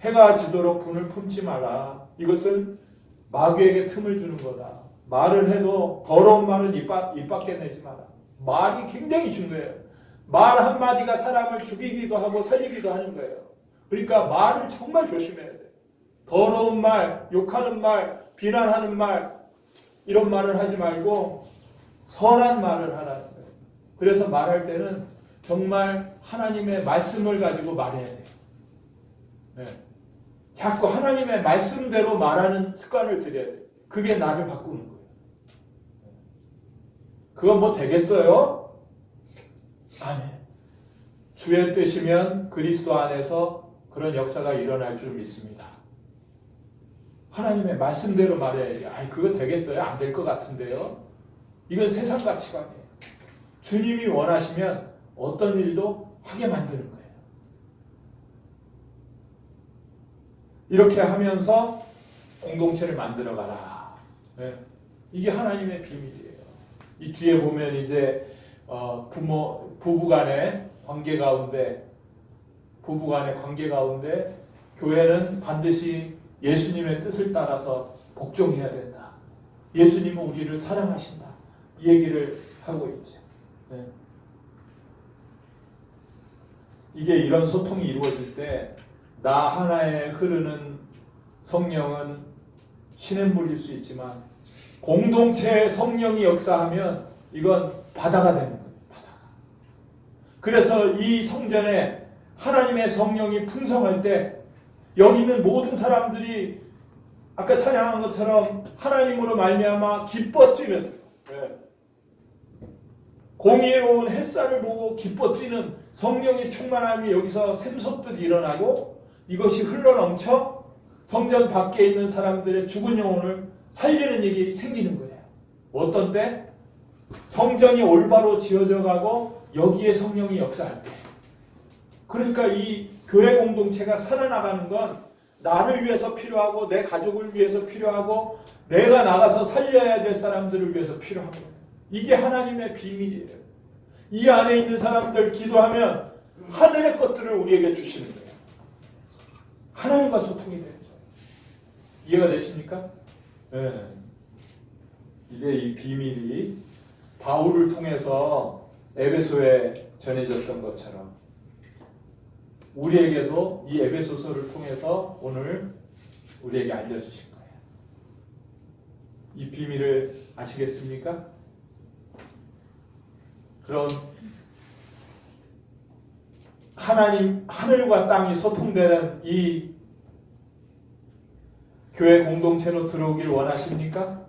해가 지도록 분을 품지 마라. 이것은 마귀에게 틈을 주는 거다. 말을 해도 더러운 말은 입 밖에 내지 마라. 말이 굉장히 중요해요. 말 한마디가 사람을 죽이기도 하고 살리기도 하는 거예요. 그러니까 말을 정말 조심해야 돼요. 더러운 말, 욕하는 말, 비난하는 말, 이런 말을 하지 말고 선한 말을 하라는 거예요. 그래서 말할 때는 정말 하나님의 말씀을 가지고 말해야 돼요. 네. 자꾸 하나님의 말씀대로 말하는 습관을 들여야 돼요. 그게 나를 바꾸는 거예요. 그건 뭐 되겠어요? 아니. 주의 뜻이면 그리스도 안에서 그런 역사가 일어날 줄 믿습니다. 하나님의 말씀대로 말해야지. 아니 그거 되겠어요? 안 될 것 같은데요? 이건 세상 가치관이에요. 주님이 원하시면 어떤 일도 하게 만드는 거예요. 이렇게 하면서 공동체를 만들어가라. 네. 이게 하나님의 비밀이에요. 이 뒤에 보면 이제 부부간의 관계 가운데 교회는 반드시 예수님의 뜻을 따라서 복종해야 된다. 예수님은 우리를 사랑하신다. 이 얘기를 하고 있죠. 네. 이게 이런 소통이 이루어질 때 나 하나에 흐르는 성령은 시냇물일 수 있지만 공동체의 성령이 역사하면 이건 바다가 되는 거예요. 바다가. 그래서 이 성전에 하나님의 성령이 풍성할 때 여기 있는 모든 사람들이 아까 찬양한 것처럼 하나님으로 말미암아 기뻐 뛰는, 공의로운 햇살을 보고 기뻐 뛰는 성령의 충만함이 여기서 샘솟듯 일어나고 이것이 흘러넘쳐 성전 밖에 있는 사람들의 죽은 영혼을 살리는 일이 생기는 거예요. 어떤 때? 성전이 올바로 지어져 가고 여기에 성령이 역사할 때. 그러니까 이 교회 공동체가 살아나가는 건 나를 위해서 필요하고 내 가족을 위해서 필요하고 내가 나가서 살려야 될 사람들을 위해서 필요한 거예요. 이게 하나님의 비밀이에요. 이 안에 있는 사람들 기도하면 하늘의 것들을 우리에게 주시는 거예요. 하나님과 소통이 되죠. 이해가 되십니까? 네. 이제 이 비밀이 바울을 통해서 에베소에 전해졌던 것처럼 우리에게도 이 에베소서를 통해서 오늘 우리에게 알려주신 거예요. 이 비밀을 아시겠습니까? 그럼 하나님, 하늘과 땅이 소통되는 이 교회 공동체로 들어오길 원하십니까?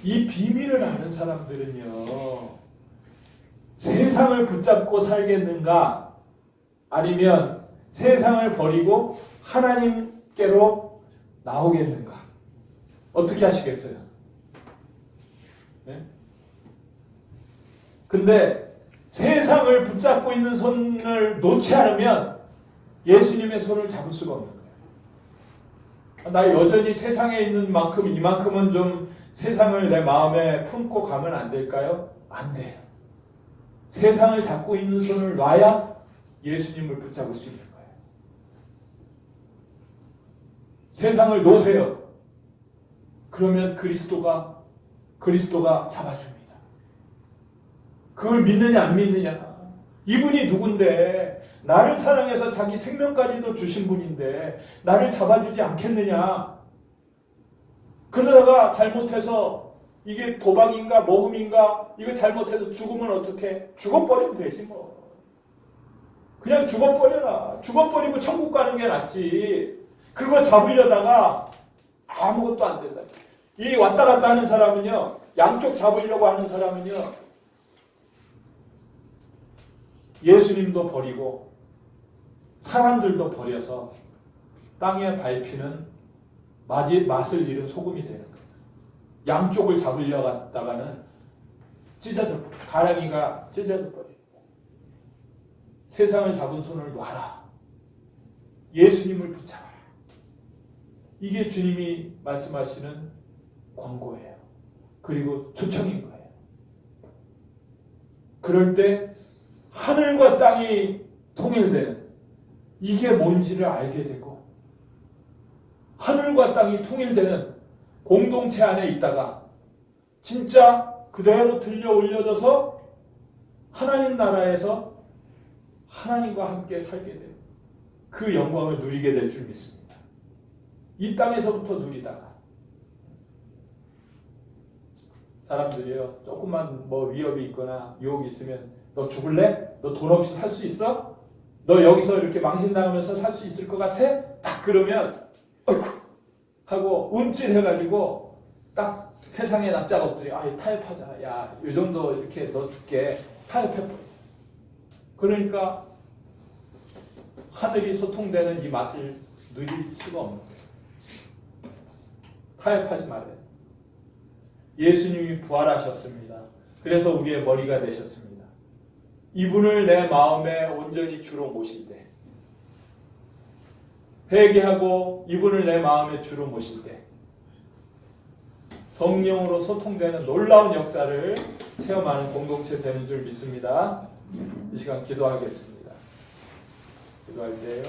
이 비밀을 아는 사람들은요, 세상을 붙잡고 살겠는가? 아니면 세상을 버리고 하나님께로 나오겠는가? 어떻게 하시겠어요? 네? 근데 세상을 붙잡고 있는 손을 놓지 않으면 예수님의 손을 잡을 수가 없는 거예요. 나 여전히 세상에 있는 만큼 이만큼은 좀 세상을 내 마음에 품고 가면 안 될까요? 안 돼요. 세상을 잡고 있는 손을 놔야 예수님을 붙잡을 수 있는 거예요. 세상을 놓으세요. 그러면 그리스도가 잡아줍니다. 그걸 믿느냐 안 믿느냐. 이분이 누군데 나를 사랑해서 자기 생명까지도 주신 분인데 나를 잡아주지 않겠느냐. 그러다가 잘못해서 이게 도박인가 모험인가 이거 잘못해서 죽으면 어떡해? 죽어버리면 되지 뭐. 그냥 죽어버려라. 죽어버리고 천국 가는 게 낫지. 그거 잡으려다가 아무것도 안 된다. 이 왔다 갔다 하는 사람은요, 양쪽 잡으려고 하는 사람은요, 예수님도 버리고 사람들도 버려서 땅에 밟히는 맛을 잃은 소금이 되는 거예요. 양쪽을 잡으려 갔다가는 찢어져 버려요. 가랑이가 찢어져 버려요. 세상을 잡은 손을 놔라. 예수님을 붙잡아라. 이게 주님이 말씀하시는 권고예요. 그리고 초청인 거예요. 그럴 때 하늘과 땅이 통일되는 이게 뭔지를 알게 되고 하늘과 땅이 통일되는 공동체 안에 있다가 진짜 그대로 들려 올려져서 하나님 나라에서 하나님과 함께 살게 되는 그 영광을 누리게 될 줄 믿습니다. 이 땅에서부터 누리다가 사람들이요 조금만 뭐 위협이 있거나 유혹이 있으면 너 죽을래? 너 돈 없이 살 수 있어? 너 여기서 이렇게 망신당하면서 살 수 있을 것 같아? 딱 그러면 어이구 하고 움찔해가지고 딱 세상에 납작 엎드려. 아, 타협하자. 야, 이 정도 이렇게 너 줄게. 타협해버려. 그러니까 하늘이 소통되는 이 맛을 누릴 수가 없는 거예요. 타협하지 말아요. 예수님이 부활하셨습니다. 그래서 우리의 머리가 되셨습니다. 이분을 내 마음에 온전히 주로 모실 때, 회개하고 이분을 내 마음에 주로 모실 때 성령으로 소통되는 놀라운 역사를 체험하는 공동체 되는 줄 믿습니다. 이 시간 기도하겠습니다. 기도할 때요,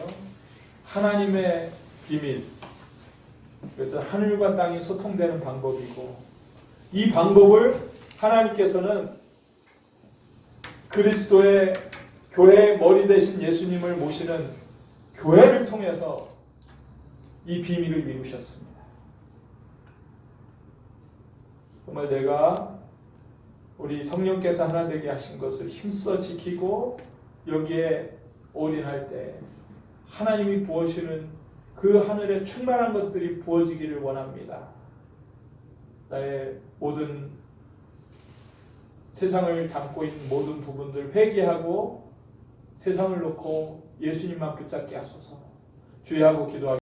하나님의 비밀, 그래서 하늘과 땅이 소통되는 방법이고, 이 방법을 하나님께서는 그리스도의 교회의 머리 되신 예수님을 모시는 교회를 통해서 이 비밀을 이루셨습니다. 정말 내가 우리 성령께서 하나 되게 하신 것을 힘써 지키고 여기에 올인할 때 하나님이 부어주시는 그 하늘의 충만한 것들이 부어지기를 원합니다. 나의 모든 세상을 담고 있는 모든 부분들 회개하고 세상을 놓고 예수님만 붙잡게 하소서. 주의하고 기도하겠습니다.